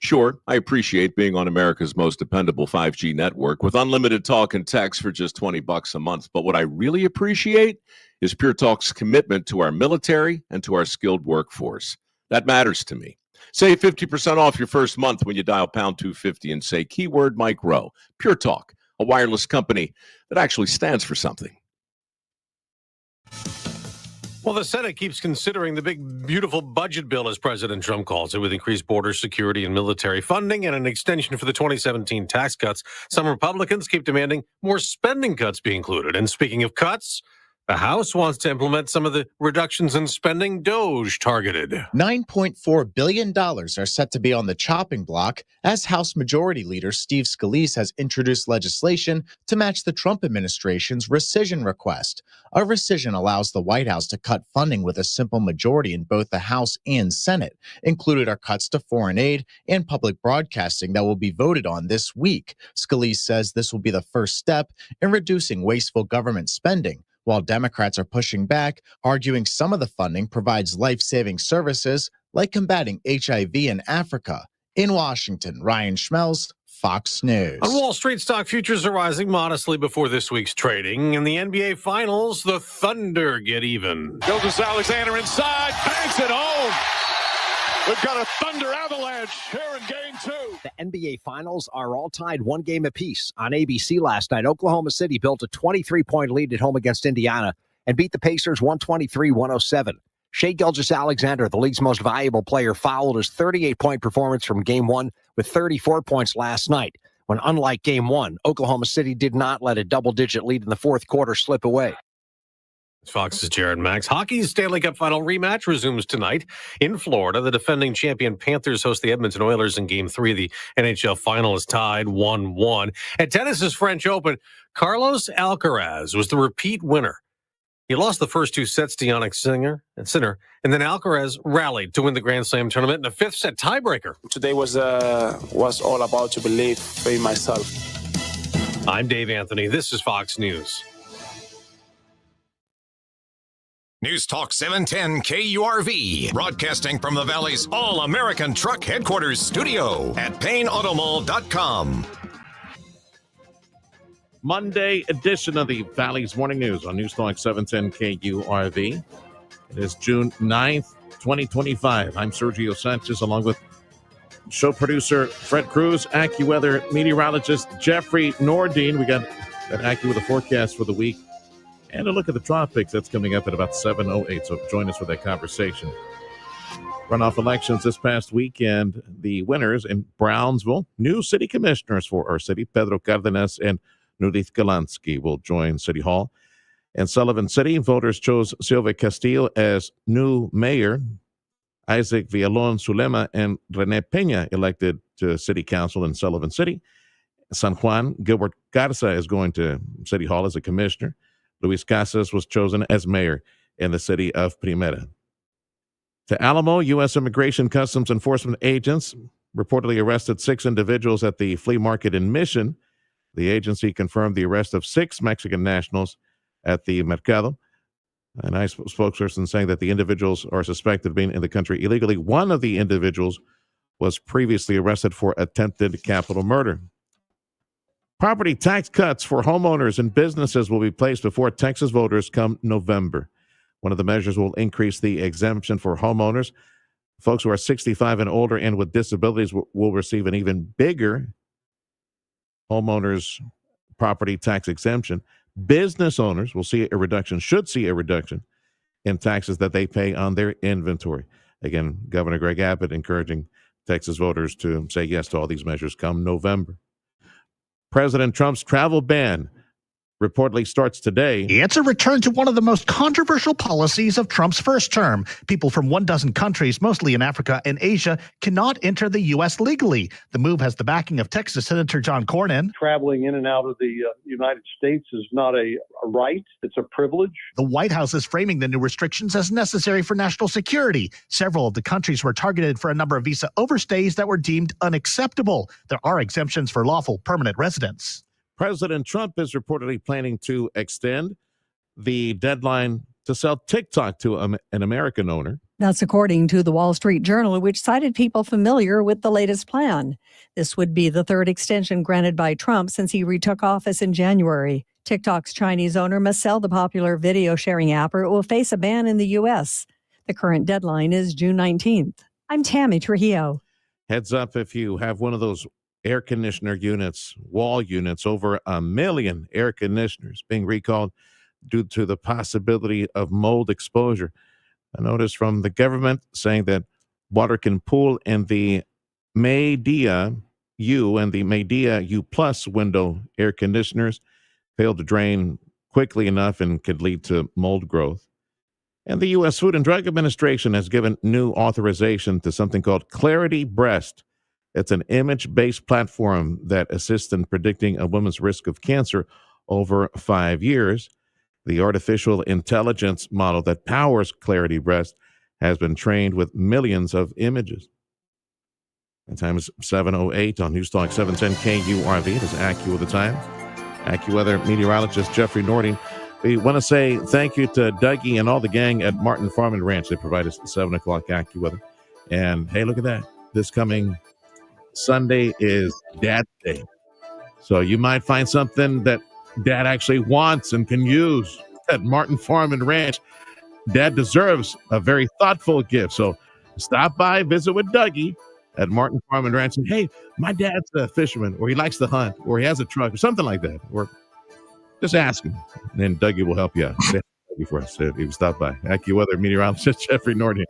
Sure, I appreciate being on America's most dependable 5G network with unlimited talk and text for just $20 a month. But what I really appreciate is Pure Talk's commitment to our military and to our skilled workforce. That matters to me. Save 50% off your first month when you dial pound 250 and say keyword Mike Rowe. Pure Talk, a wireless company that actually stands for something. Well, the Senate keeps considering the big, beautiful budget bill, as President Trump calls it, with increased border security and military funding and an extension for the 2017 tax cuts. Some Republicans keep demanding more spending cuts be included. And speaking of cuts, the House wants to implement some of the reductions in spending DOJ targeted. $9.4 billion are set to be on the chopping block as House Majority Leader Steve Scalise has introduced legislation to match the Trump administration's rescission request. A rescission allows the White House to cut funding with a simple majority in both the House and Senate. Included are cuts to foreign aid and public broadcasting that will be voted on this week. Scalise says this will be the first step in reducing wasteful government spending, while Democrats are pushing back, arguing some of the funding provides life-saving services like combating HIV in Africa. In Washington, Ryan Schmelz, Fox News. On Wall Street, stock futures are rising modestly before this week's trading. In the NBA Finals, the Thunder get even. Gilgeous-Alexander inside, banks it home. We've got a Thunder avalanche here in Game 2. The NBA Finals are all tied one game apiece. On ABC last night, Oklahoma City built a 23-point lead at home against Indiana and beat the Pacers 123-107. Shai Gilgeous-Alexander, the league's most valuable player, followed his 38-point performance from Game 1 with 34 points last night, when unlike Game 1, Oklahoma City did not let a double-digit lead in the fourth quarter slip away. Fox's Jared Max. Hockey's Stanley Cup final rematch resumes tonight in Florida. The defending champion Panthers host the Edmonton Oilers in Game 3. The NHL final is tied 1-1. At tennis's French Open, Carlos Alcaraz was the repeat winner. He lost the first two sets to Jannik Sinner, and then Alcaraz rallied to win the Grand Slam tournament in a fifth-set tiebreaker. Today was all about to believe in myself. I'm Dave Anthony. This is Fox News. News Talk 710 KURV, broadcasting from the Valley's All-American Truck Headquarters studio at PayneAutomall.com. Monday edition of the Valley's Morning News on News Talk 710 KURV. It is June 9th, 2025. I'm Sergio Sanchez, along with show producer Fred Cruz, AccuWeather meteorologist Jeffrey Nordine. We got that AccuWeather forecast for the week and a look at the tropics. That's coming up at about 7:08. So join us for that conversation. Runoff elections this past weekend. The winners in Brownsville, new city commissioners for our city, Pedro Cardenas and Nudith Galansky, will join City Hall. In Sullivan City, voters chose Silvia Castillo as new mayor. Isaac Villalon Zulema and Rene Peña elected to City Council in Sullivan City. San Juan, Gilbert Garza is going to City Hall as a commissioner. Luis Casas was chosen as mayor in the city of Primera. To Alamo, U.S. Immigration Customs Enforcement agents reportedly arrested 6 individuals at the flea market in Mission. The agency confirmed the arrest of 6 Mexican nationals at the Mercado. An ICE spokesperson saying that the individuals are suspected of being in the country illegally. One of the individuals was previously arrested for attempted capital murder. Property tax cuts for homeowners and businesses will be placed before Texas voters come November. One of the measures will increase the exemption for homeowners. Folks who are 65 and older and with disabilities will receive an even bigger homeowners property tax exemption. Business owners should see a reduction in taxes that they pay on their inventory. Again, Governor Greg Abbott encouraging Texas voters to say yes to all these measures come November. President Trump's travel ban reportedly starts today. It's a return to one of the most controversial policies of Trump's first term. People from 12 countries, mostly in Africa and Asia, cannot enter the U.S. legally. The move has the backing of Texas Senator John Cornyn. Traveling in and out of the United States is not a right. It's a privilege. The White House is framing the new restrictions as necessary for national security. Several of the countries were targeted for a number of visa overstays that were deemed unacceptable. There are exemptions for lawful permanent residents. President Trump is reportedly planning to extend the deadline to sell TikTok to an American owner. That's according to the Wall Street Journal, which cited people familiar with the latest plan. This would be the third extension granted by Trump since he retook office in January. TikTok's Chinese owner must sell the popular video sharing app or it will face a ban in the U.S. The current deadline is June 19th. I'm Tammy Trujillo. Heads up if you have one of those air conditioner units, wall units, over 1 million air conditioners being recalled due to the possibility of mold exposure. A notice from the government saying that water can pool in the Medea U and the Medea U Plus window air conditioners failed to drain quickly enough and could lead to mold growth. And the U.S. Food and Drug Administration has given new authorization to something called Clarity Breast. It's an image-based platform that assists in predicting a woman's risk of cancer over 5 years. The artificial intelligence model that powers Clarity Breast has been trained with millions of images. The time is 7:08 on News Talk 710 KURV. It is AccuWeather with the time. AccuWeather meteorologist Jeffrey Nordy. We want to say thank you to Dougie and all the gang at Martin Farm and Ranch. They provide us the 7 o'clock AccuWeather. And hey, look at that. This coming Sunday is Dad's Day. So you might find something that Dad actually wants and can use at Martin Farm and Ranch. Dad deserves a very thoughtful gift. So stop by, visit with Dougie at Martin Farm and Ranch. And hey, my dad's a fisherman, or he likes to hunt, or he has a truck, or something like that. Or just ask him, and then Dougie will help you out. Dougie for us if you stop by. AccuWeather meteorologist Jeffrey Norton.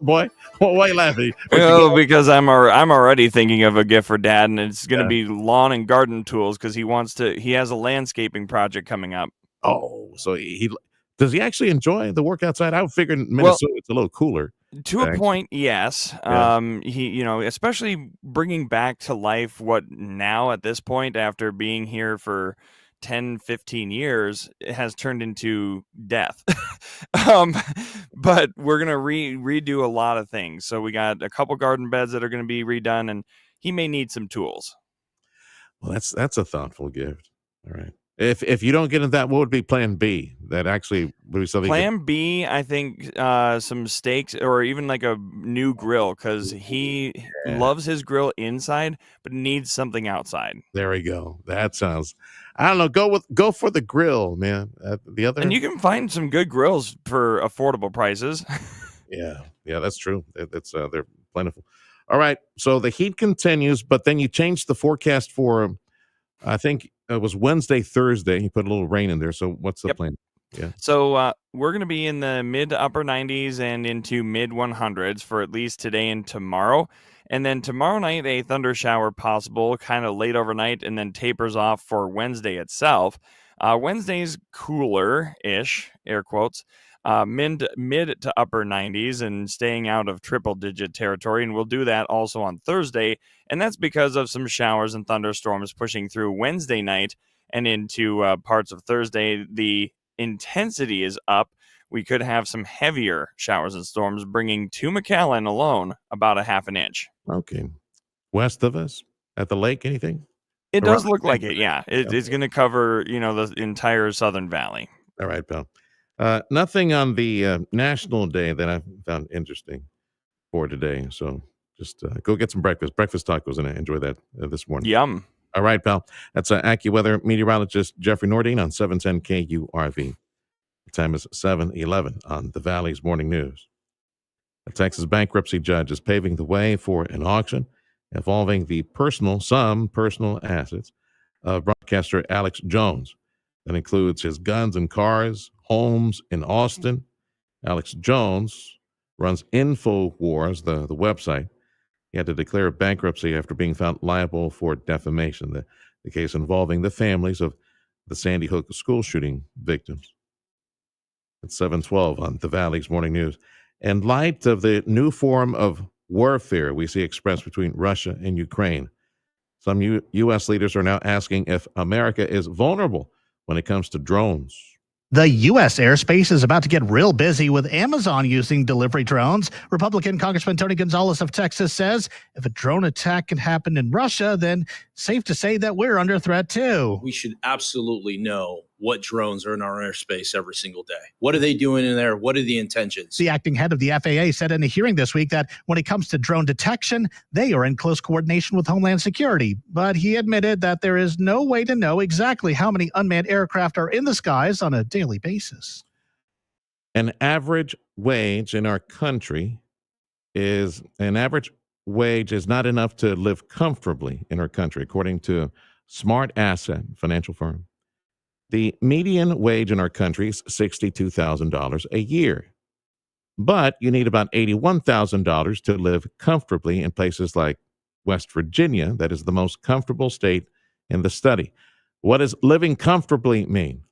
Boy, why are you laughing? Because I'm already thinking of a gift for Dad, and it's going to be lawn and garden tools because he has a landscaping project coming up. Oh, so he does he actually enjoy the work outside? I would figure in Minnesota it's a little cooler. To a point, yes. Yeah. He, especially bringing back to life what now at this point, after being here for 10, 15 years, it has turned into death. But we're going to redo a lot of things. So we got a couple garden beds that are going to be redone, and he may need some tools. Well, that's a thoughtful gift. All right. If you don't get into that, what would be plan B? That actually would be something. Plan B, I think some steaks or even like a new grill, because he loves his grill inside, but needs something outside. There we go. That sounds, I don't know. Go for the grill, man. The other, and you can find some good grills for affordable prices. yeah, that's true. It's they're plentiful. All right. So the heat continues, but then you changed the forecast for, I think it was Wednesday, Thursday. You put a little rain in there. So what's the plan? Yeah. So we're going to be in the mid to upper 90s and into mid 100s for at least today and tomorrow. And then tomorrow night, a thunder shower possible, kind of late overnight, and then tapers off for Wednesday itself. Wednesday's cooler-ish, air quotes. Mid to upper 90s and staying out of triple-digit territory, and we'll do that also on Thursday, and that's because of some showers and thunderstorms pushing through Wednesday night and into parts of Thursday. The intensity is up. We could have some heavier showers and storms, bringing to McAllen alone about a half an inch. Okay. West of us, at the lake, anything? It does look like it, yeah. It's going to cover, the entire Southern Valley. All right, pal. Nothing on the National Day that I found interesting for today. So just go get some breakfast. Breakfast tacos, and I enjoy that this morning. Yum. All right, pal. That's AccuWeather meteorologist Jeffrey Nordine on 710 KURV. The time is 7:11 on the Valley's Morning News. A Texas bankruptcy judge is paving the way for an auction involving some personal assets of broadcaster Alex Jones. That includes his guns and cars, homes in Austin. Alex Jones runs InfoWars, the website. He had to declare bankruptcy after being found liable for defamation, the case involving the families of the Sandy Hook school shooting victims. It's 7:12 on the Valley's Morning News. In light of the new form of warfare we see expressed between Russia and Ukraine, some U.S. leaders are now asking if America is vulnerable when it comes to drones. The U.S. airspace is about to get real busy with Amazon using delivery drones. Republican Congressman Tony Gonzalez of Texas says if a drone attack can happen in Russia, then safe to say that we're under threat too. We should absolutely know what drones are in our airspace every single day. What are they doing in there? What are the intentions? The acting head of the FAA said in a hearing this week that when it comes to drone detection, they are in close coordination with Homeland Security. But he admitted that there is no way to know exactly how many unmanned aircraft are in the skies on a daily basis. An average wage in our country is not enough to live comfortably in our country, according to Smart Asset financial firm. The median wage in our country is $62,000 a year. But you need about $81,000 to live comfortably in places like West Virginia. That is the most comfortable state in the study. What does living comfortably mean?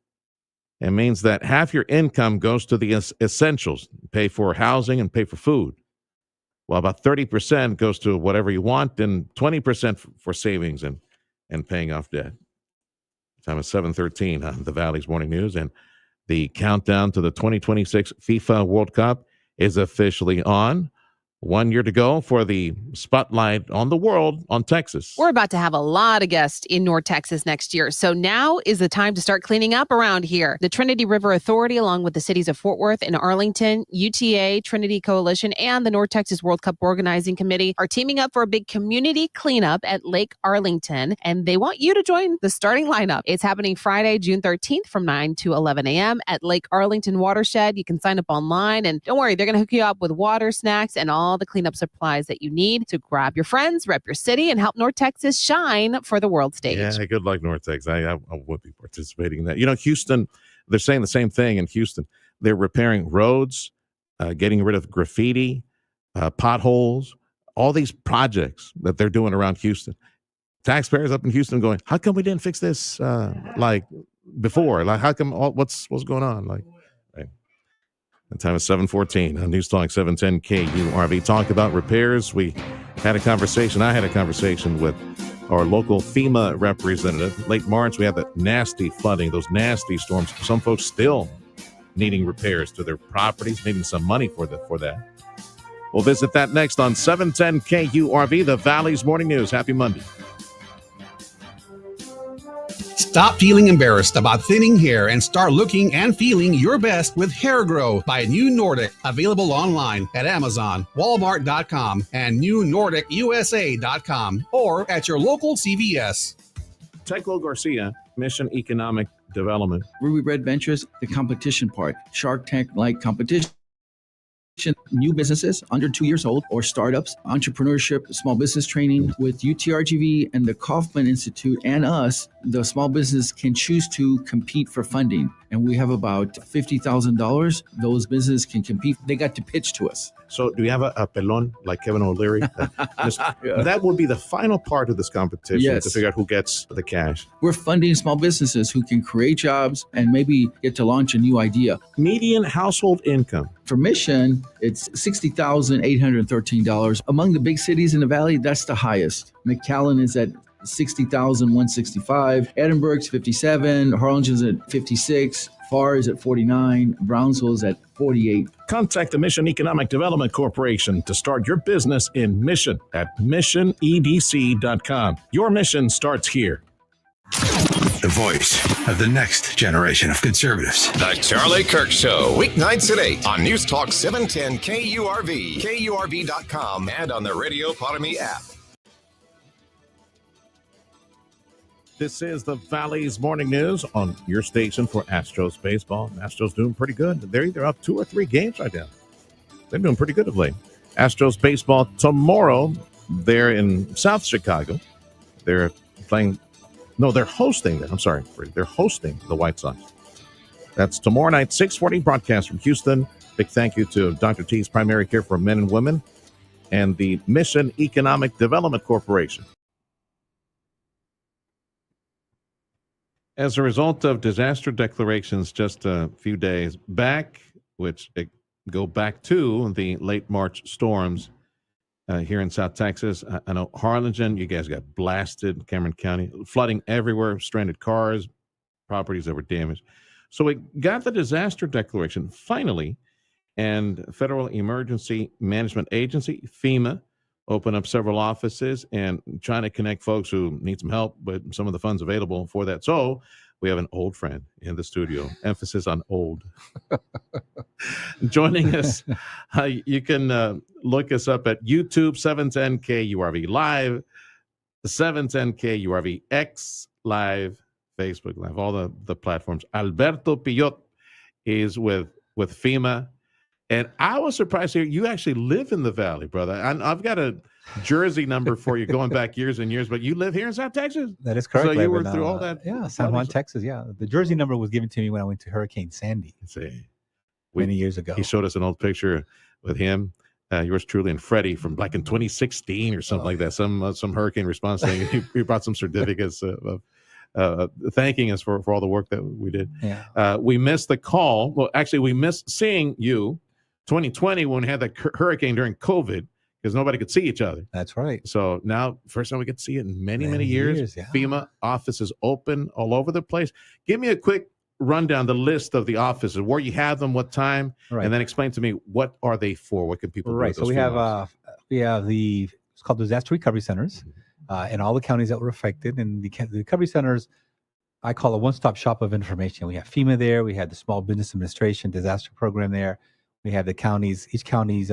It means that half your income goes to the essentials, pay for housing and pay for food, while about 30% goes to whatever you want and 20% for savings and paying off debt. Time is 7:13 on the Valley's Morning News, and the countdown to the 2026 FIFA World Cup is officially on. 1 year to go for the spotlight on the world on Texas. We're about to have a lot of guests in North Texas next year, so now is the time to start cleaning up around here. The Trinity River Authority, along with the cities of Fort Worth and Arlington, UTA, Trinity Coalition, and the North Texas World Cup Organizing Committee are teaming up for a big community cleanup at Lake Arlington, and they want you to join the starting lineup. It's happening Friday, June 13th from 9 to 11 a.m. at Lake Arlington Watershed. You can sign up online, and don't worry, they're going to hook you up with water, snacks, and all the cleanup supplies that you need to grab your friends, rep your city, and help North Texas shine for the world stage. Yeah, good luck, North Texas. I would be participating in that. You know, Houston, they're saying the same thing in Houston. They're repairing roads, getting rid of graffiti, potholes, all these projects that they're doing around Houston. Taxpayers up in Houston going, how come we didn't fix this like before? Like, how come, what's going on? Like, right. The time is 7:14 on News Talk 710 KURV. Talked about repairs. I had a conversation with our local FEMA representative. Late March, we had that nasty flooding, those nasty storms. Some folks still needing repairs to their properties, needing some money for that. We'll visit that next on 710 KURV, the Valley's Morning News. Happy Monday. Stop feeling embarrassed about thinning hair and start looking and feeling your best with Hair Grow by New Nordic. Available online at Amazon, Walmart.com, and NewNordicUSA.com, or at your local CVS. Teco Garcia, Mission Economic Development. Ruby Red Ventures, the competition part. Shark Tank-like competition. New businesses under 2 years old or startups, entrepreneurship, small business training with UTRGV and the Kauffman Institute and us. The small business can choose to compete for funding. And we have about $50,000. Those businesses can compete. They got to pitch to us. So do you have a pelon like Kevin O'Leary? That would be the final part of this competition to figure out who gets the cash. We're funding small businesses who can create jobs and maybe get to launch a new idea. Median household income. For Mission, it's $60,813. Among the big cities in the Valley, that's the highest. McAllen is at $60,165. Edinburgh's 57. Harlingen's at 56. Farr is at 49. Brownsville is at 48. Contact the Mission Economic Development Corporation to start your business in Mission at missionedc.com. Your mission starts here. The voice of the next generation of conservatives. The Charlie Kirk Show, weeknights at 8 on News Talk 710 KURV, KURV.com, and on the Radio Potami app. This is the Valley's Morning News on your station for Astros baseball. Astros doing pretty good. They're either up 2 or 3 games right now. They're doing pretty good of late. Astros baseball tomorrow. They're in South Chicago. They're hosting. They're hosting the White Sox. That's tomorrow night, 6:40 broadcast from Houston. Big thank you to Dr. T's Primary Care for Men and Women and the Mission Economic Development Corporation. As a result of disaster declarations just a few days back, which go back to the late March storms here in South Texas. I know Harlingen, you guys got blasted, Cameron County, flooding everywhere, stranded cars, properties that were damaged. So we got the disaster declaration finally, and Federal Emergency Management Agency, FEMA, open up several offices and trying to connect folks who need some help with some of the funds available for that. So we have an old friend in the studio. Emphasis on old. Joining us, you can look us up at YouTube 710KURV Live, 710KURV X Live, Facebook Live, all the platforms. Alberto Pillot is with FEMA. And I was surprised to hear you actually live in the Valley, brother. I've got a Jersey number for you going back years and years, but you live here in South Texas? That is correct. So you were through all that? Yeah, San Juan, Texas. Yeah. The Jersey number was given to me when I went to Hurricane Sandy many years ago. He showed us an old picture with him, yours truly, and Freddie from like in 2016 or something like that. Some hurricane response thing. He brought some certificates of thanking us for all the work that we did. Yeah. We missed the call. Well, actually, we missed seeing you 2020 when we had that hurricane during COVID because nobody could see each other. That's right. So now, first time we get to see it in many years. Yeah. FEMA offices open all over the place. Give me a quick rundown, the list of the offices, where you have them, what time, and then explain to me what are they for? What can people do? Right. So we have it's called disaster recovery centers in all the counties that were affected, and the recovery centers I call a one-stop shop of information. We have FEMA there. We have the Small Business Administration disaster program there. We have the counties, each county's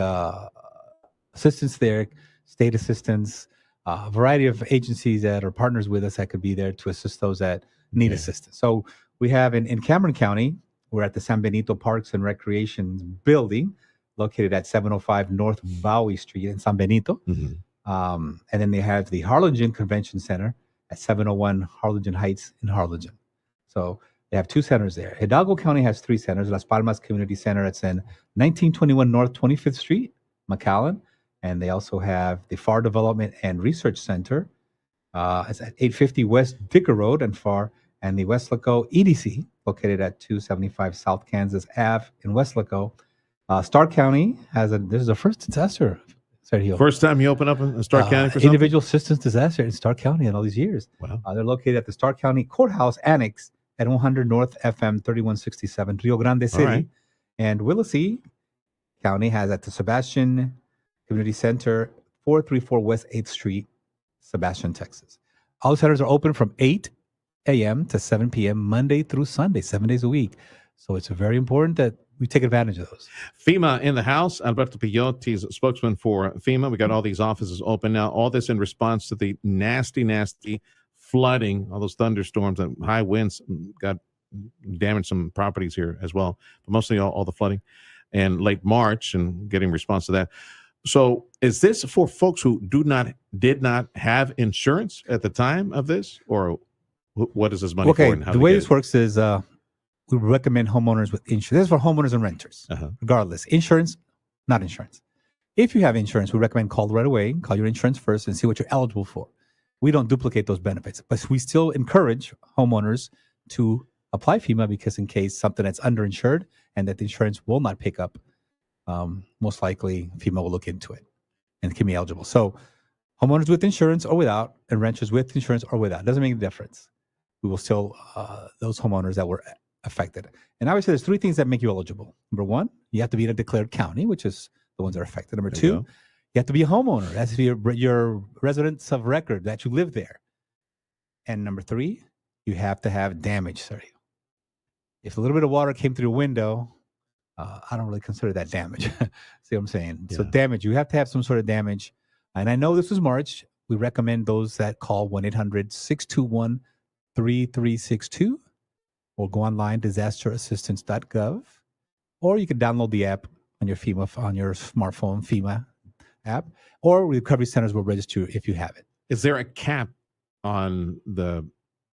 assistance there, state assistance, a variety of agencies that are partners with us that could be there to assist those that need assistance. So we have in Cameron County, we're at the San Benito Parks and Recreation building, located at 705 North Bowie Street in San Benito. And then they have the Harlingen Convention Center at 701 Harlingen Heights in Harlingen. So they have two centers there. Hidalgo County has three centers. Las Palmas Community Center, it's in 1921 North 25th Street, McAllen. And they also have the FAR Development and Research Center. It's at 850 West Dicker Road and FAR. And the Westlaco EDC, located at 275 South Kansas Ave in Westlaco. Stark County this is the first disaster. First time you open up in Stark County for something? Individual assistance disaster in Stark County in all these years. Wow. They're located at the Stark County Courthouse Annex at 100 North FM 3167, Rio Grande City. Right. And Willacy County has at the Sebastian Community Center, 434 West 8th Street, Sebastian, Texas. All centers are open from 8 a.m. to 7 p.m. Monday through Sunday, 7 days a week. So it's very important that we take advantage of those. FEMA in the house. Alberto Pillot, he's a spokesman for FEMA. We got all these offices open now. All this in response to the nasty flooding, all those thunderstorms and high winds got damaged some properties here as well, but mostly all the flooding and late March and getting response to that. So is this for folks who did not have insurance at the time of this, or what is this money for? And how the way this works is we recommend homeowners with insurance. This is for homeowners and renters, regardless. Insurance, not insurance. If you have insurance, we recommend call right away. Call your insurance first and see what you're eligible for. We don't duplicate those benefits, but we still encourage homeowners to apply FEMA because in case something that's underinsured and that the insurance will not pick up, most likely FEMA will look into it and can be eligible. So homeowners with insurance or without, and renters with insurance or without, doesn't make a difference. We will still, those homeowners that were affected. And obviously there's three things that make you eligible. Number one, you have to be in a declared county, which is the ones that are affected. Number two, you have to be a homeowner. That's your residence of record that you live there. And number three, you have to have damage, Sergio. If a little bit of water came through the window, I don't really consider that damage. See what I'm saying? Yeah. So damage, you have to have some sort of damage. And I know this is March. We recommend those that call 1-800-621-3362 or go online, disasterassistance.gov, or you can download the app on your smartphone, FEMA app, or recovery centers will register if you have it. Is there a cap on the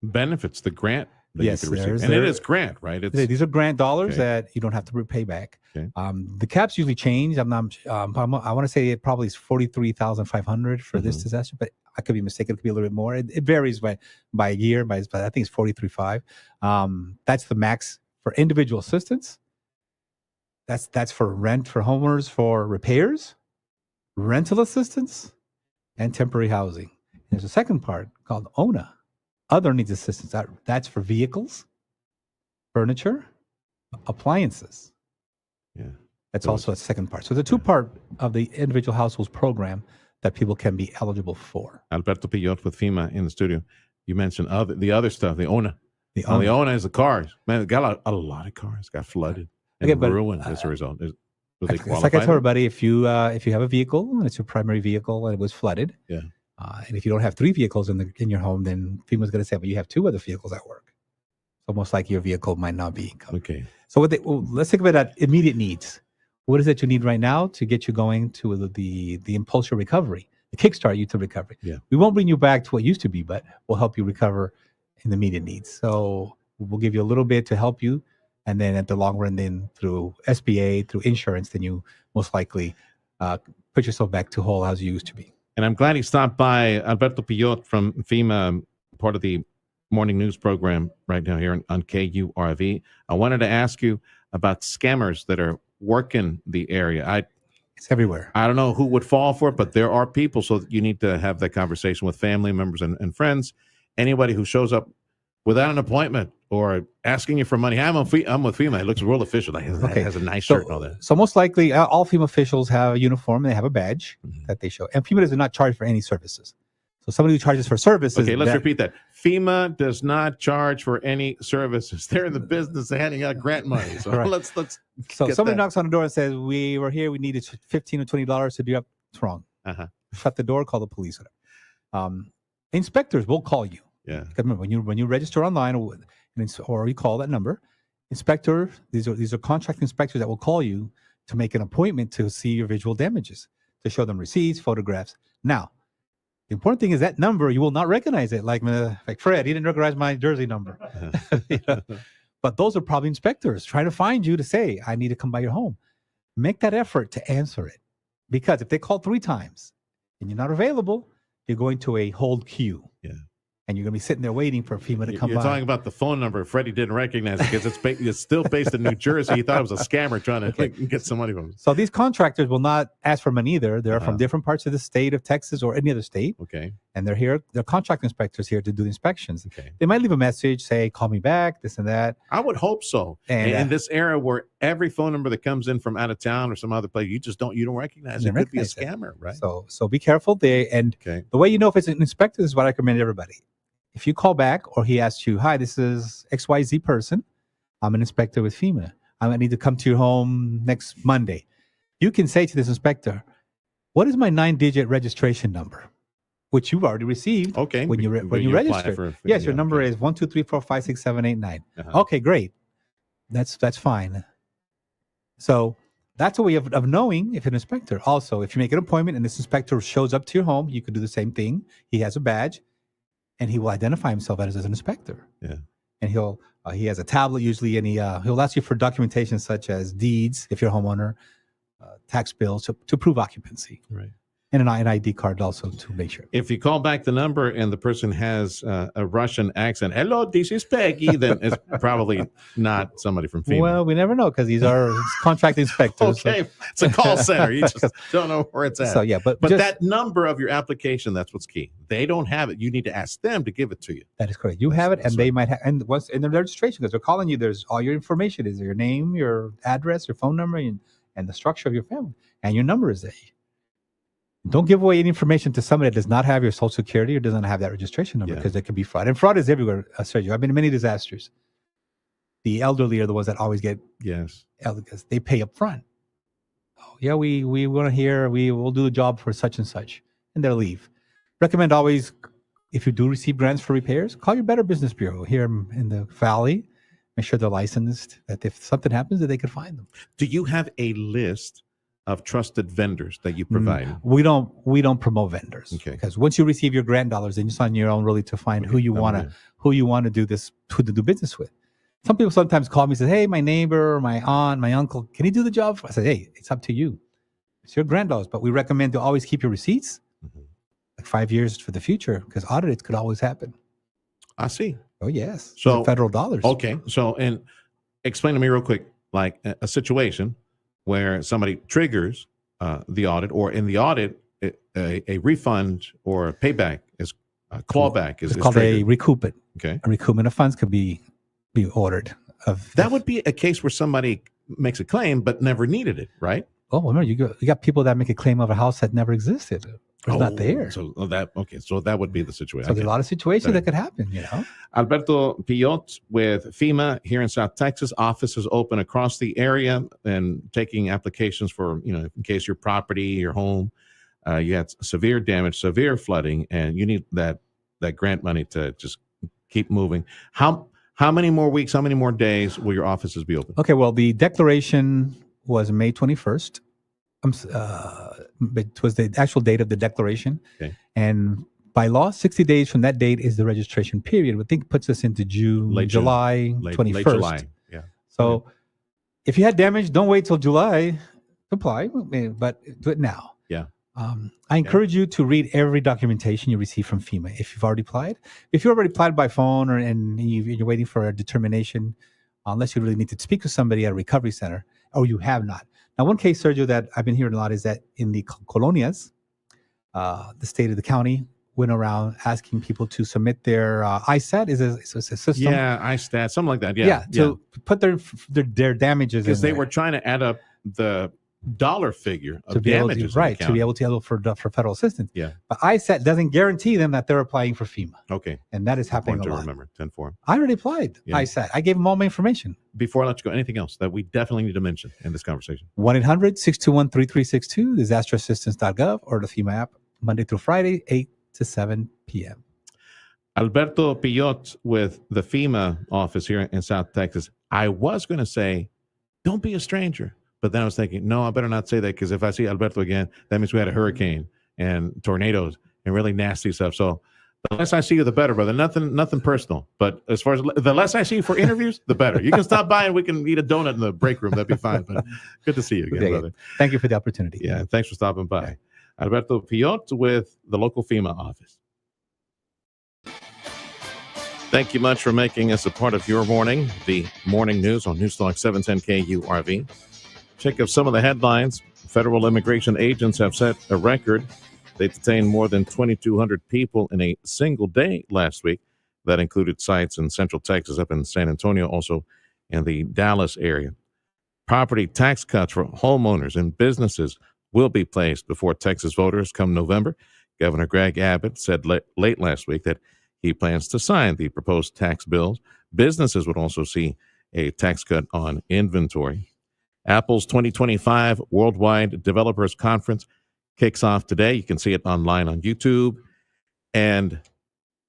benefits, the grant that yes, you can receive? And it is grant, right? These are grant dollars that you don't have to repay back. Okay. The caps usually change. I want to say it probably is $43,500 for this disaster, but I could be mistaken. It could be a little bit more. It varies by year, but I think it's $43,500. That's the max for individual assistance. That's for rent for homeowners, for repairs, rental assistance, and temporary housing. And there's a second part called ONA, other needs assistance. That's for vehicles, furniture, appliances. Yeah. That's also a second part. So the two-part of the individual households program that people can be eligible for. Alberto Pillot with FEMA in the studio. You mentioned the other stuff, the ONA. Leona is the cars. Man, it got a lot of cars got flooded and ruined as a result. Do they It's qualify? like I told everybody, if you have a vehicle and it's your primary vehicle and it was flooded, yeah. And if you don't have 3 vehicles in your home, then FEMA's going to say, "But you have 2 other vehicles at work." It's almost like your vehicle might not be covered. Okay. So let's think about immediate needs. What is it you need right now to get you going to the impulse recovery, the kickstart you to recovery? Yeah. We won't bring you back to what used to be, but we'll help you recover in the immediate needs. So we'll give you a little bit to help you. And then at the long run, then through SBA, through insurance, then you most likely put yourself back to whole as you used to be. And I'm glad he stopped by. Alberto Pillot from FEMA, part of the morning news program right now here on KURV. I wanted to ask you about scammers that are working the area. It's everywhere. I don't know who would fall for it, but there are people. So you need to have that conversation with family members and friends. Anybody who shows up without an appointment or asking you for money. I'm with FEMA. It looks real official. Like, it has a nice shirt and all that. So most likely, all FEMA officials have a uniform and they have a badge that they show. And FEMA does not charge for any services. So somebody who charges for services. Okay, let's repeat that. FEMA does not charge for any services. They're in the business of handing out grant money. So right. let's. So somebody knocks on the door and says, "We were here. We needed $15 or $20 to do up." It's wrong. Shut the door. Call the police. Inspectors will call you. Yeah. Because remember, when you register online or you call that number, inspector. These are contract inspectors that will call you to make an appointment to see your visual damages, to show them receipts, photographs. Now, the important thing is that number, you will not recognize it. Like Fred, he didn't recognize my Jersey number. But those are probably inspectors trying to find you to say, "I need to come by your home." Make that effort to answer it. Because if they call 3 times and you're not available, you're going to a hold queue. Yeah. And you're going to be sitting there waiting for FEMA to come by. You're talking about the phone number. Freddie didn't recognize it because it's still based in New Jersey. He thought it was a scammer trying to get some money from him. So these contractors will not ask for money either. They're from different parts of the state of Texas or any other state. Okay. And they're here. They're contract inspectors here to do the inspections. Okay. They might leave a message, say, "Call me back," this and that. I would hope so. And in this era where every phone number that comes in from out of town or some other place, you don't recognize it. It could be a scammer, right? So be careful. The way you know if it's an inspector is what I recommend everybody. If you call back or he asks you, "Hi, this is XYZ person. I'm an inspector with FEMA. I need to come to your home next Monday." You can say to this inspector, "What is my 9-digit registration number?" Which you've already received. Okay. When you register. Yes, your number is 1, 2, 3, 4, 5, 6, 7, 8, 9. Okay, great. That's fine. So that's a way of knowing if an inspector. Also, if you make an appointment and this inspector shows up to your home, you could do the same thing. He has a badge. And he will identify himself as an inspector. Yeah. And he has a tablet usually, and he'll ask you for documentation such as deeds, if you're a homeowner, tax bills to prove occupancy. Right. And an ID card also to make sure. If you call back the number and the person has a Russian accent, "Hello, this is Peggy," then it's probably not somebody from FEMA. Well, we never know because these are contract inspectors. Okay, so. It's a call center. You just don't know where it's at. So yeah, but that number of your application, that's what's key. They don't have it. You need to ask them to give it to you. That is correct. You have it, and they might have. And once in the registration, because they're calling you, there's all your information. Is your name, your address, your phone number, and the structure of your family, and your number is there. Don't give away any information to somebody that does not have your social security or doesn't have that registration number because there can be fraud. And fraud is everywhere, Sergio. I've been in many disasters. The elderly are the ones that always get because they pay up front. Oh, yeah, we want to hear, we will do the job for such and such, and they'll leave. Recommend always, if you do receive grants for repairs, call your Better Business Bureau here in the Valley. Make sure they're licensed, that if something happens, that they can find them. Do you have a list of trusted vendors that you provide? We don't promote vendors. Okay. Because once you receive your grant dollars, then it's on your own really to find who you want to do business with. Some people sometimes call me and say, "Hey, my neighbor, my aunt, my uncle, can he do the job?" I say, "Hey, it's up to you. It's your grant dollars, but we recommend to always keep your receipts like 5 years for the future because audits could always happen." I see. Oh yes. So federal dollars. Okay. So and explain to me real quick, like a situation where somebody triggers the audit, or in the audit, a refund or a payback is a clawback. It's called a recoupment. Okay. A recoupment of funds could be ordered. That would be a case where somebody makes a claim but never needed it, right? Oh, remember, you got people that make a claim of a house that never existed. It's not there. So that would be the situation. So there's a lot of situations that could happen, Alberto Pillot with FEMA here in South Texas. Offices open across the area and taking applications for, in case your property, your home, you had severe damage, severe flooding, and you need that grant money to just keep moving. How many more weeks, how many more days will your offices be open? Okay, well, the declaration was May 21st. It was the actual date of the declaration. Okay. And by law, 60 days from that date is the registration period. I think puts us into July 21st. Late July, yeah. So if you had damage, don't wait till July to apply, but do it now. Yeah. I encourage you to read every documentation you receive from FEMA if you've already applied. If you already applied by phone and you're waiting for a determination, unless you really need to speak to somebody at a recovery center, or you have not. Now, one case, Sergio, that I've been hearing a lot is that in the colonias, the state of the county went around asking people to submit their ISAT. Is a system? Yeah, ISAT, something like that. To put their damages because they were trying to add up the dollar figure of damages, to be able to eligible for federal assistance. Yeah, but ISAT doesn't guarantee them that they're applying for FEMA. Okay, and that is happening a lot. Remember 10-4. I already applied ISAT. I gave them all my information. Before I let you go, anything else that we definitely need to mention in this conversation? 1-800-621-3362, disasterassistance.gov, or the FEMA app, Monday through Friday, 8 to 7 p.m. Alberto Pillot with the FEMA office here in South Texas. I was going to say, don't be a stranger. But then I was thinking, no, I better not say that, because if I see Alberto again, that means we had a hurricane and tornadoes and really nasty stuff. So the less I see you, the better, brother. Nothing personal. But as far as the less I see you for interviews, the better. You can stop by and we can eat a donut in the break room. That'd be fine. But good to see you again, brother. Thank you for the opportunity. Yeah, thanks for stopping by. Alberto Pillot with the local FEMA office. Thank you much for making us a part of your morning. The morning news on Newstalk 710 KURV. Check out some of the headlines. Federal immigration agents have set a record. They detained more than 2,200 people in a single day last week. That included sites in Central Texas, up in San Antonio, also in the Dallas area. Property tax cuts for homeowners and businesses will be placed before Texas voters come November. Governor Greg Abbott said late last week that he plans to sign the proposed tax bills. Businesses would also see a tax cut on inventory. Apple's 2025 Worldwide Developers Conference kicks off today. You can see it online on YouTube. And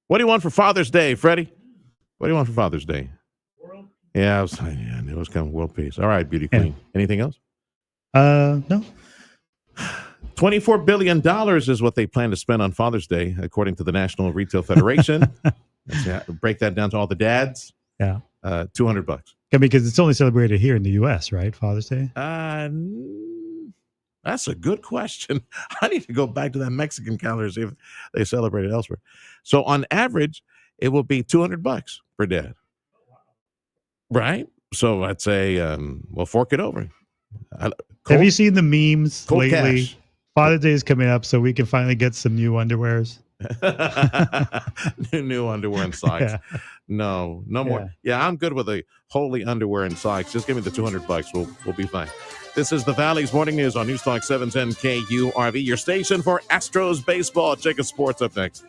what do you want for Father's Day, Freddie? What do you want for Father's Day? Yeah, it was kind of world peace. All right, beauty queen. Anything else? No. $24 billion is what they plan to spend on Father's Day, according to the National Retail Federation. Let's break that down to all the dads. Yeah. $200. Yeah, because it's only celebrated here in the U.S., right? Father's Day? That's a good question. I need to go back to that Mexican calendar, see if they celebrate it elsewhere. So on average, it will be $200 per dad. Right? So I'd say, we'll fork it over. Have you seen the memes cold lately? Cash. Father's Day is coming up, so we can finally get some new underwears. new underwear and socks. Yeah. No more. Yeah, I'm good with the holy underwear and socks. Just give me the $200. We'll be fine. This is the Valley's Morning News on Newstalk 710 KURV, your station for Astros baseball. Check out sports up next.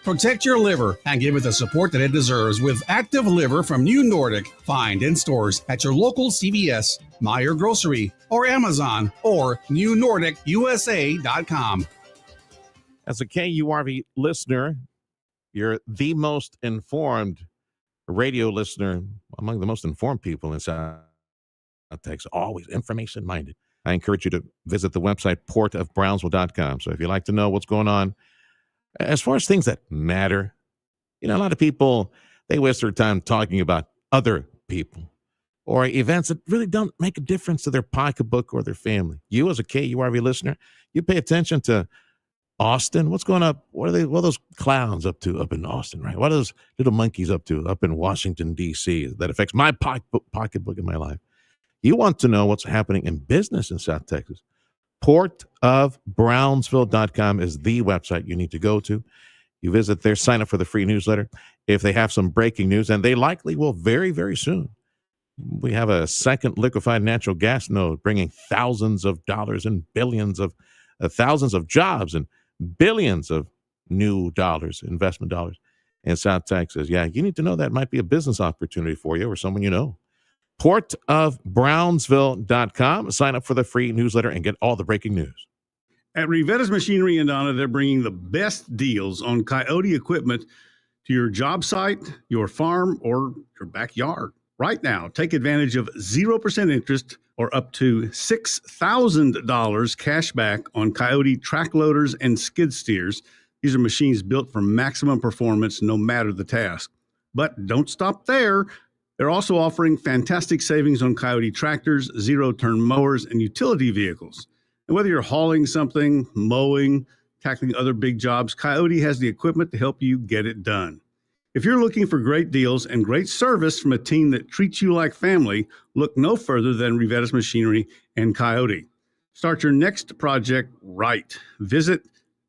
Protect your liver and give it the support that it deserves with Active Liver from New Nordic. Find in stores at your local CVS, Meijer Grocery, or Amazon, or NewNordicUSA.com. As a KURV listener, you're the most informed radio listener, among the most informed people in South Texas, always information-minded. I encourage you to visit the website portofbrownsville.com. So if you'd like to know what's going on, as far as things that matter, a lot of people, they waste their time talking about other people or events that really don't make a difference to their pocketbook or their family. You, as a KURV listener, you pay attention to Austin. What's going up? What are those clowns up to up in Austin, right? What are those little monkeys up to up in Washington, D.C. that affects my pocketbook in my life? You want to know what's happening in business in South Texas. portofbrownsville.com is the website you need to go to. You visit there, sign up for the free newsletter. If they have some breaking news, and they likely will very, very soon. We have a second liquefied natural gas node bringing thousands of dollars and billions of thousands of jobs and billions of new dollars, investment dollars in South Texas. Yeah, you need to know that might be a business opportunity for you or someone you know. portofbrownsville.com. Sign up for the free newsletter and get all the breaking news. At Rivetta's Machinery in Donna, they're bringing the best deals on Coyote equipment to your job site, your farm, or your backyard. Right now, take advantage of 0% interest or up to $6,000 cash back on Coyote track loaders and skid steers. These are machines built for maximum performance no matter the task. But don't stop there. They're also offering fantastic savings on Coyote tractors, zero-turn mowers, and utility vehicles. And whether you're hauling something, mowing, tackling other big jobs, Coyote has the equipment to help you get it done. If you're looking for great deals and great service from a team that treats you like family, look no further than Rivetta's Machinery and Coyote. Start your next project right. Visit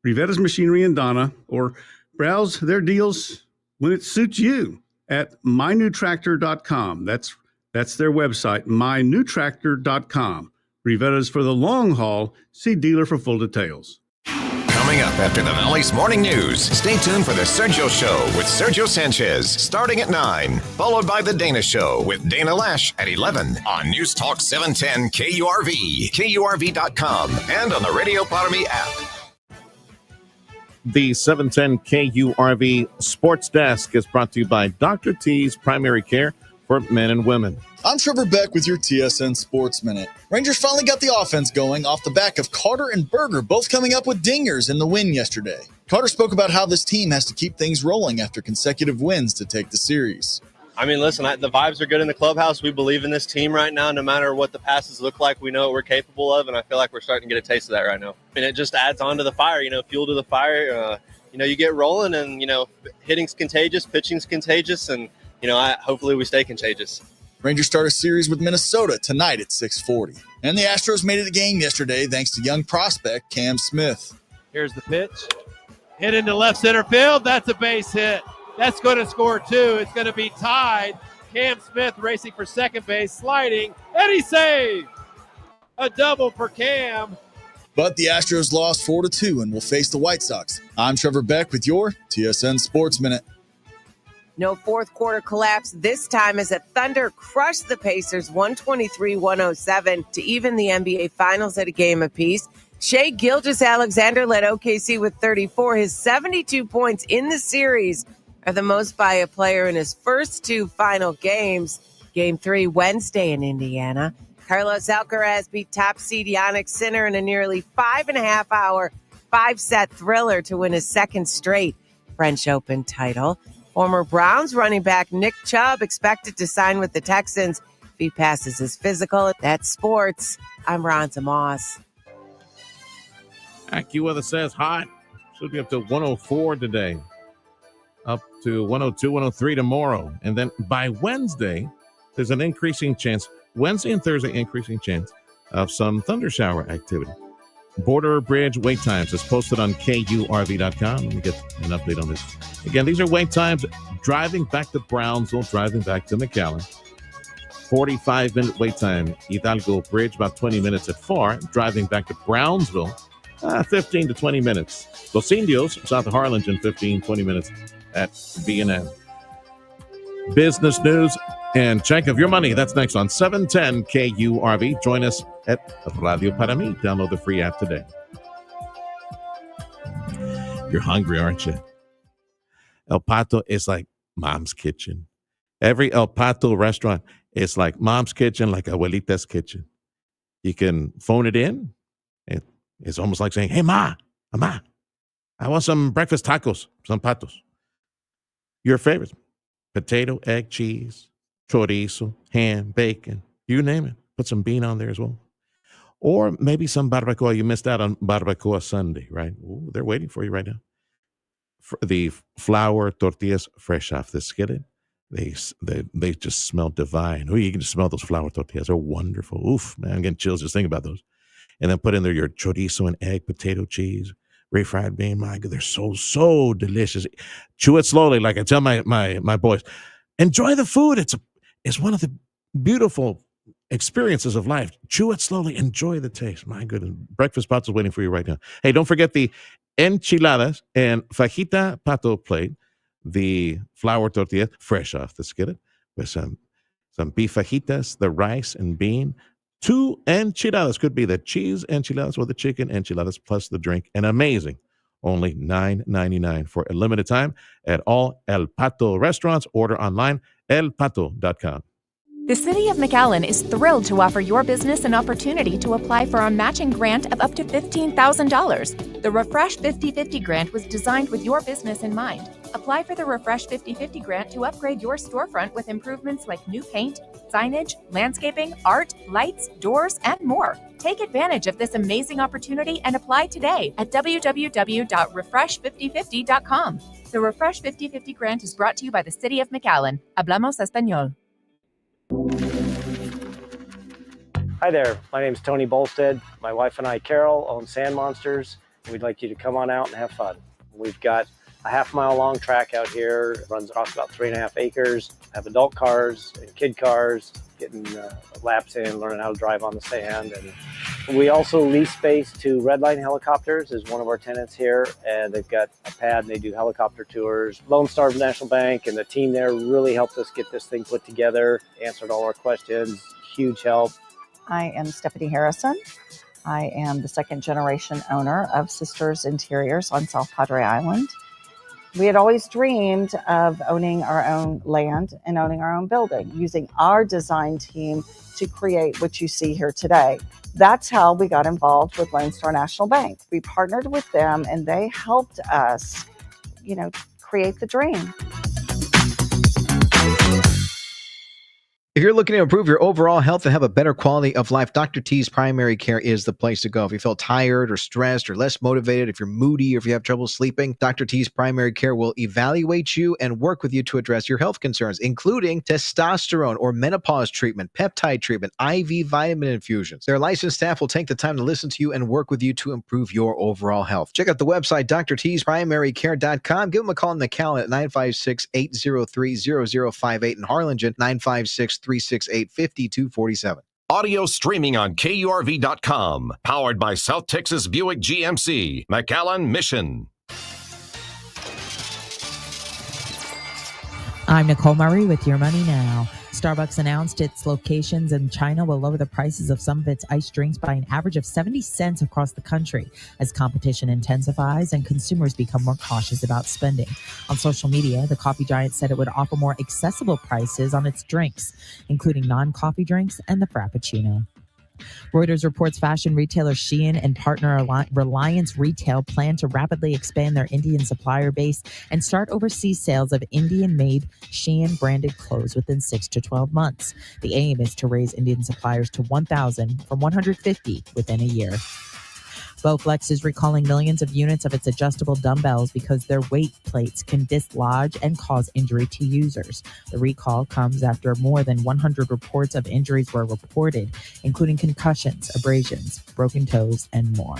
Rivetta's Machinery in Donna or browse their deals when it suits you at mynewtractor.com. That's their website, mynewtractor.com. Rivetta's for the long haul. See dealer for full details. Coming up after the Valley's morning news, stay tuned for the Sergio Show with Sergio Sanchez starting at 9, followed by the Dana Show with Dana Lash at 11 on News Talk 710 KURV, KURV.com, and on the Radio Parami app. The 710 KURV Sports Desk is brought to you by Dr. T's Primary Care for Men and Women. I'm Trevor Beck with your TSN Sports Minute. Rangers finally got the offense going off the back of Carter and Berger both coming up with dingers in the win yesterday. Carter spoke about how this team has to keep things rolling after consecutive wins to take the series. I mean, listen, the vibes are good in the clubhouse. We believe in this team right now. No matter what the passes look like, we know what we're capable of, and I feel like we're starting to get a taste of that right now. And it just adds on to the fire, fuel to the fire. You get rolling, and, hitting's contagious, pitching's contagious, and, hopefully we stay contagious. Rangers start a series with Minnesota tonight at 6:40. And the Astros made it a game yesterday thanks to young prospect Cam Smith. Here's the pitch. Hit into left center field. That's a base hit. That's going to score two. It's going to be tied. Cam Smith racing for second base, sliding, and he saved. A double for Cam. But the Astros lost 4-2 and will face the White Sox. I'm Trevor Beck with your TSN Sports Minute. No fourth quarter collapse this time as the Thunder crushed the Pacers 123-107 to even the NBA Finals at a game apiece. Shai Gilgeous-Alexander led OKC with 34. His 72 points in the series are the most by a player in his first two final games. Game 3 Wednesday in Indiana. Carlos Alcaraz beat top seed Jannik Sinner in a nearly 5.5-hour, 5-set thriller to win his second straight French Open title. Former Browns running back Nick Chubb expected to sign with the Texans if he passes his physical. That's sports. I'm Ronza Moss. AccuWeather says hot. Should be up to 104 today. Up to 102, 103 tomorrow. And then by Wednesday, there's an increasing chance, Wednesday and Thursday, increasing chance of some thunder shower activity. Border Bridge wait times is posted on KURV.com. Let me get an update on this. Again, these are wait times driving back to Brownsville, driving back to McAllen. 45-minute wait time, Hidalgo Bridge, about 20 minutes at FAR. Driving back to Brownsville, 15 to 20 minutes. Los Indios, south of Harlingen, 15, 20 minutes at B&N. Business news and check of your money. That's next on 710 KURV. Join us at Radio Parami. Download the free app today. You're hungry, aren't you? El Pato is like mom's kitchen. Every El Pato restaurant is like mom's kitchen, like abuelita's kitchen. You can phone it in. It's almost like saying, hey, Ma, I want some breakfast tacos, some patos. Your favorites. Potato, egg, cheese, chorizo, ham, bacon, you name it. Put some bean on there as well. Or maybe some barbacoa. You missed out on barbacoa Sunday, right? Ooh, they're waiting for you right now. The flour tortillas fresh off the skillet. They just smell divine. Oh, you can just smell those flour tortillas. They're wonderful. Oof, man, I'm getting chills just thinking about those. And then put in there your chorizo and egg, potato, cheese, refried bean. My God, they're so delicious. Chew it slowly, like I tell my boys. Enjoy the food. It's one of the beautiful experiences of life. Chew it slowly. Enjoy the taste. My goodness. Breakfast Pato is waiting for you right now. Hey, don't forget the enchiladas and fajita pato plate, the flour tortilla, fresh off the skillet, with some beef fajitas, the rice and bean. 2 enchiladas, could be the cheese enchiladas or the chicken enchiladas, plus the drink. And amazing. Only $9.99 for a limited time at all El Pato restaurants. Order online, elpato.com. The City of McAllen is thrilled to offer your business an opportunity to apply for a matching grant of up to $15,000. The Refresh 50/50 grant was designed with your business in mind. Apply for the Refresh 50/50 grant to upgrade your storefront with improvements like new paint, signage, landscaping, art, lights, doors, and more. Take advantage of this amazing opportunity and apply today at www.refresh5050.com. The Refresh 50/50 grant is brought to you by the City of McAllen. Hablamos Español. Hi there, my name is Tony Bolstead. My wife and I, Carol, own Sand Monsters. We'd like you to come on out and have fun. We've got a half-mile long track out here. It runs across about 3.5 acres. Have adult cars and kid cars, getting laps in, learning how to drive on the sand. And we also lease space to Redline Helicopters is one of our tenants here, and they've got a pad and they do helicopter tours. Lone Star National Bank and the team there really helped us get this thing put together, answered all our questions, huge help. I am Stephanie Harrison. I am the second generation owner of Sisters Interiors on South Padre Island. We had always dreamed of owning our own land and owning our own building, using our design team to create what you see here today. That's how we got involved with Lone Star National Bank. We partnered with them and they helped us, create the dream. If you're looking to improve your overall health and have a better quality of life, Dr. T's Primary Care is the place to go. If you feel tired or stressed or less motivated, if you're moody or if you have trouble sleeping, Dr. T's Primary Care will evaluate you and work with you to address your health concerns, including testosterone or menopause treatment, peptide treatment, IV vitamin infusions. Their licensed staff will take the time to listen to you and work with you to improve your overall health. Check out the website, drtsprimarycare.com. Give them a call in McAllen at 956-803-0058 in Harlingen, 956-368-5247. Audio streaming on KURV.com. Powered by South Texas Buick GMC. McAllen Mission. I'm Nicole Murray with Your Money Now. Starbucks announced its locations in China will lower the prices of some of its iced drinks by an average of 70 cents across the country as competition intensifies and consumers become more cautious about spending. On social media, the coffee giant said it would offer more accessible prices on its drinks, including non-coffee drinks and the Frappuccino. Reuters reports fashion retailer Shein and partner Reliance Retail plan to rapidly expand their Indian supplier base and start overseas sales of Indian-made Shein-branded clothes within 6 to 12 months. The aim is to raise Indian suppliers to 1,000 from 150 within a year. Bowflex is recalling millions of units of its adjustable dumbbells because their weight plates can dislodge and cause injury to users. The recall comes after more than 100 reports of injuries were reported, including concussions, abrasions, broken toes, and more.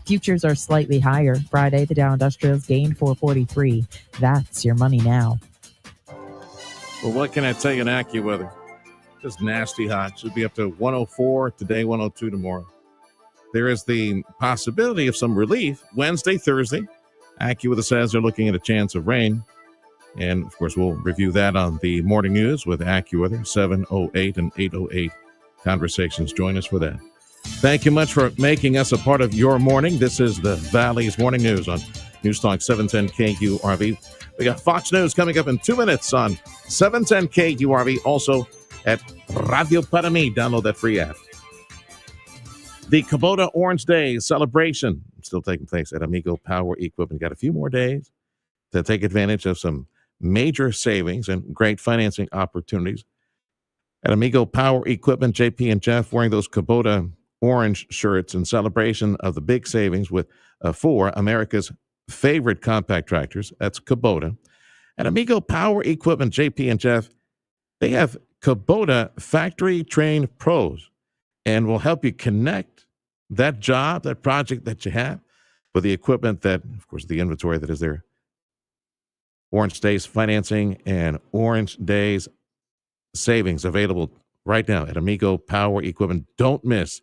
Futures are slightly higher. Friday, the Dow Industrials gained 443. That's Your Money Now. Well, what can I tell you in AccuWeather? Just nasty hot. Should be up to 104 today, 102 tomorrow. There is the possibility of some relief Wednesday, Thursday. AccuWeather says they're looking at a chance of rain. And, of course, we'll review that on the morning news with AccuWeather, 7:08 and 8:08 conversations. Join us for that. Thank you much for making us a part of your morning. This is the Valley's Morning News on News Talk 710 KURV. We got Fox News coming up in 2 minutes on 710 KURV, also at Radio Para Mi. Download that free app. The Kubota Orange Day celebration still taking place at Amigo Power Equipment. Got a few more days to take advantage of some major savings and great financing opportunities. At Amigo Power Equipment, JP and Jeff wearing those Kubota orange shirts in celebration of the big savings with for America's favorite compact tractors. That's Kubota. At Amigo Power Equipment, JP and Jeff, they have Kubota factory-trained pros and will help you connect that job, that project that you have with the equipment that, of course, the inventory that is there. Orange Days financing and Orange Days savings available right now at Amigo Power Equipment. Don't miss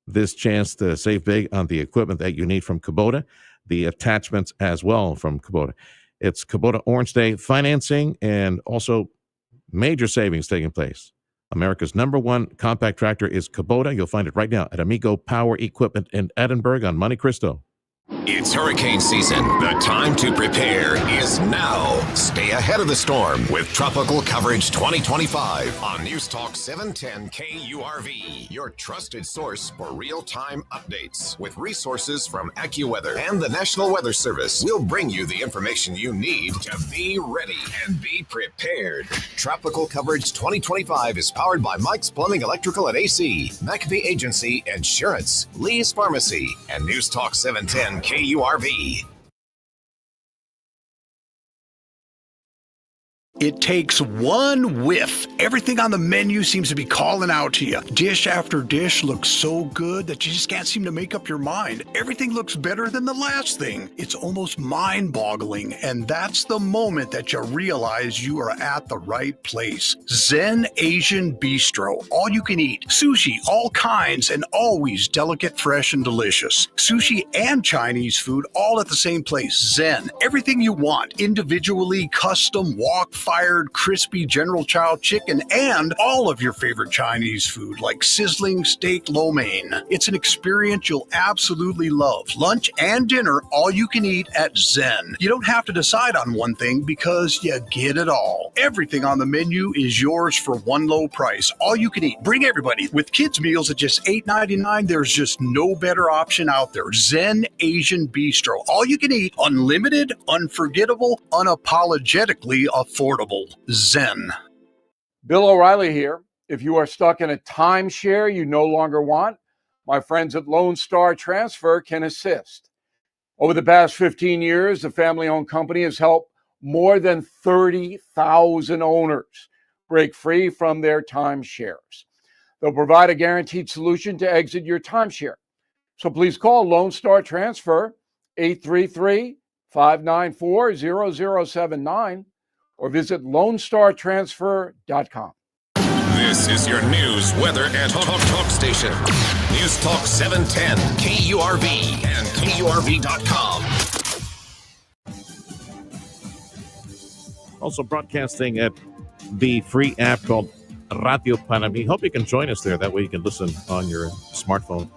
this chance to save big on the equipment that you need from Kubota, the attachments as well from Kubota. It's Kubota Orange Day financing and also major savings taking place. America's #1 compact tractor is Kubota. You'll find it right now at Amigo Power Equipment in Edinburgh on Monte Cristo. It's hurricane season. The time to prepare is now. Stay ahead of the storm with Tropical Coverage 2025 on News Talk 710 KURV, your trusted source for real-time updates. With resources from AccuWeather and the National Weather Service, we'll bring you the information you need to be ready and be prepared. Tropical Coverage 2025 is powered by Mike's Plumbing, Electrical, and AC, McAfee Agency, Insurance, Lee's Pharmacy, and News Talk 710 KURV. It takes one whiff. Everything on the menu seems to be calling out to you. Dish after dish looks so good that you just can't seem to make up your mind. Everything looks better than the last thing. It's almost mind-boggling, and that's the moment that you realize you are at the right place. Zen Asian Bistro. All you can eat. Sushi, all kinds, and always delicate, fresh, and delicious. Sushi and Chinese food all at the same place. Zen. Everything you want. Individually, custom, wok-fired, crispy General Chow chicken, and all of your favorite Chinese food like sizzling steak lo mein. It's an experience you'll absolutely love. Lunch and dinner, all you can eat at Zen. You don't have to decide on one thing because you get it all. Everything on the menu is yours for one low price. All you can eat. Bring everybody. With kids' meals at just $8.99, there's just no better option out there. Zen Asian Bistro. All you can eat, unlimited, unforgettable, unapologetically affordable. Zen. Bill O'Reilly here. If you are stuck in a timeshare you no longer want, my friends at Lone Star Transfer can assist. Over the past 15 years, the family-owned company has helped more than 30,000 owners break free from their timeshares. They'll provide a guaranteed solution to exit your timeshare. So please call Lone Star Transfer 833-594-0079 or visit LoneStarTransfer.com. This is your news, weather, and talk station. News Talk 710 KURV and KURV.com. Also broadcasting at the free app called Radio Panami. Hope you can join us there. That way you can listen on your smartphone.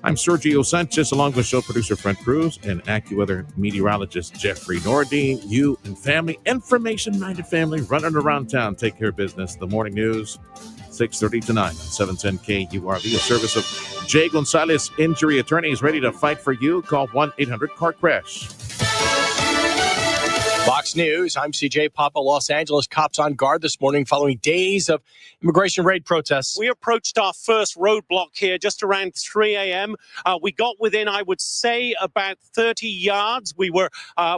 I'm Sergio Sanchez, along with show producer Fred Cruz and AccuWeather meteorologist Jeffrey Nordine. You and family, information-minded family, running around town, take care of business. The morning news, 6:30 to 9 on 710 KURV, a service of Jay Gonzalez Injury Attorneys, ready to fight for you. Call 1-800-CAR-CRASH. Fox News, I'm CJ Papa. Los Angeles cops on guard this morning following days of immigration raid protests. We approached our first roadblock here just around 3 a.m. We got within, I would say, about 30 yards. We were,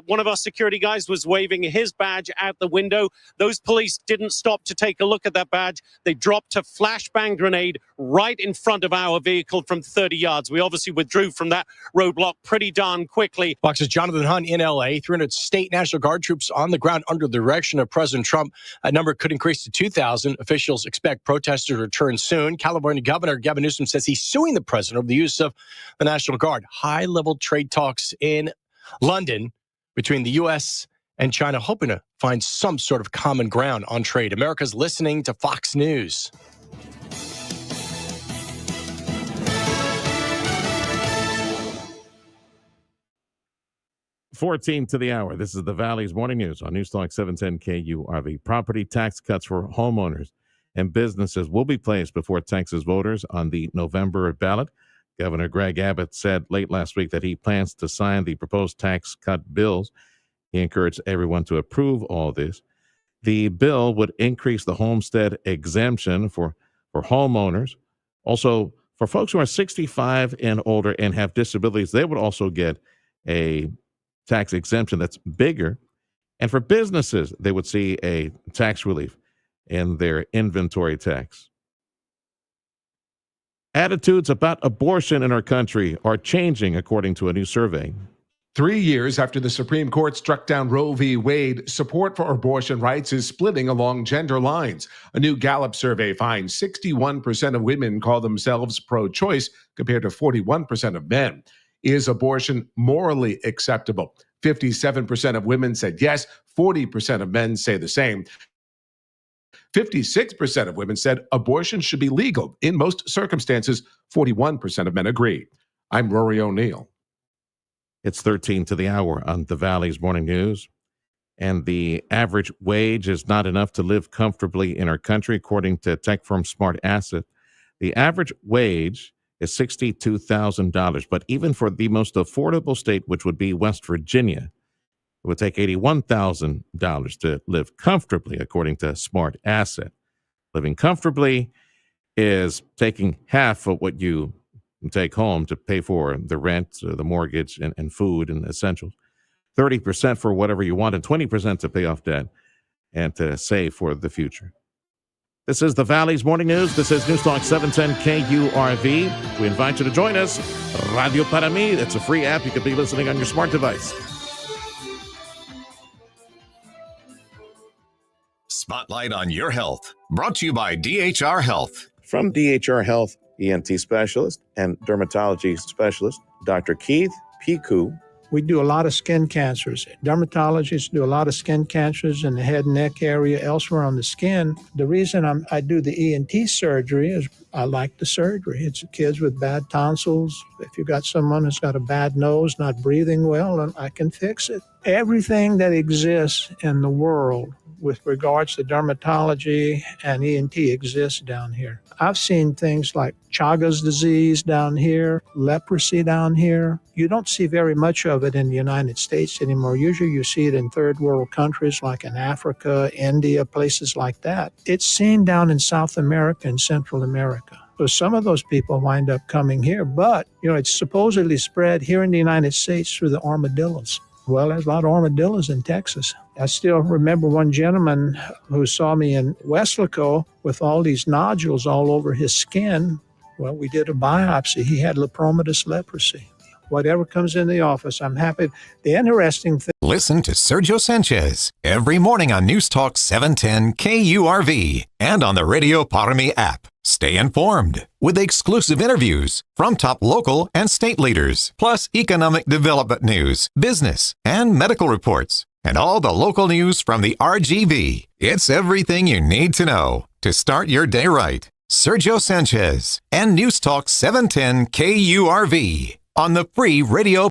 one of our security guys was waving his badge out the window. Those police didn't stop to take a look at that badge. They dropped a flashbang grenade right in front of our vehicle from 30 yards. We obviously withdrew from that roadblock pretty darn quickly. Fox's Jonathan Hunt in L.A., 300 state National Guard troops on the ground under the direction of President Trump. That number could increase to 2,000. Officials expect protesters to return soon. California Governor Gavin Newsom says he's suing the president over the use of the National Guard. High-level trade talks in London between the U.S. and China, hoping to find some sort of common ground on trade. America's listening to Fox News. 14 to the hour. This is the Valley's Morning News on News Talk 710 KURV. Property tax cuts for homeowners and businesses will be placed before Texas voters on the November ballot. Governor Greg Abbott said late last week that he plans to sign the proposed tax cut bills. He encouraged everyone to approve all this. The bill would increase the homestead exemption for homeowners. Also, for folks who are 65 and older and have disabilities, they would also get a tax exemption that's bigger. And for businesses, they would see a tax relief in their inventory tax. Attitudes about abortion in our country are changing, according to a new survey. 3 years after the Supreme Court struck down Roe v. Wade, support for abortion rights is splitting along gender lines. A new Gallup survey finds 61% of women call themselves pro-choice compared to 41% of men. Is abortion morally acceptable? 57% of women said yes, 40% of men say the same. 56% of women said abortion should be legal. In most circumstances, 41% of men agree. I'm Rory O'Neill. It's 13 to the hour on the Valley's Morning News. And the average wage is not enough to live comfortably in our country, according to tech firm Smart Asset. The average wage is $62,000. But even for the most affordable state, which would be West Virginia, it would take $81,000 to live comfortably, according to Smart Asset. Living comfortably is taking half of what you take home to pay for the rent, the mortgage, and food and essentials. 30% for whatever you want, and 20% to pay off debt and to save for the future. This is the Valley's Morning News. This is News Talk 710 KURV. We invite you to join us. Radio Para Mí. It's a free app. You could be listening on your smart device. Spotlight on Your Health, brought to you by DHR Health. From DHR Health, ENT specialist and dermatology specialist, Dr. Keith Piku. We do a lot of skin cancers. Dermatologists do a lot of skin cancers in the head and neck area, elsewhere on the skin. The reason I do the ENT surgery is I like the surgery. It's kids with bad tonsils. If you got someone who's got a bad nose, not breathing well, and I can fix it. Everything that exists in the world with regards to dermatology and ENT exists down here. I've seen things like Chagas disease down here, leprosy down here. You don't see very much of it in the United States anymore. Usually you see it in third world countries like in Africa, India, places like that. It's seen down in South America and Central America. So some of those people wind up coming here, but it's supposedly spread here in the United States through the armadillos. Well, there's a lot of armadillos in Texas. I still remember one gentleman who saw me in Weslaco with all these nodules all over his skin. Well, we did a biopsy. He had lepromatous leprosy. Whatever comes in the office, I'm happy. The interesting thing. Listen to Sergio Sanchez every morning on News Talk 710 KURV and on the Radio Para Mí app. Stay informed with exclusive interviews from top local and state leaders, plus economic development news, business, and medical reports, and all the local news from the RGV. It's everything you need to know to start your day right. Sergio Sanchez and News Talk 710 KURV on the free Radio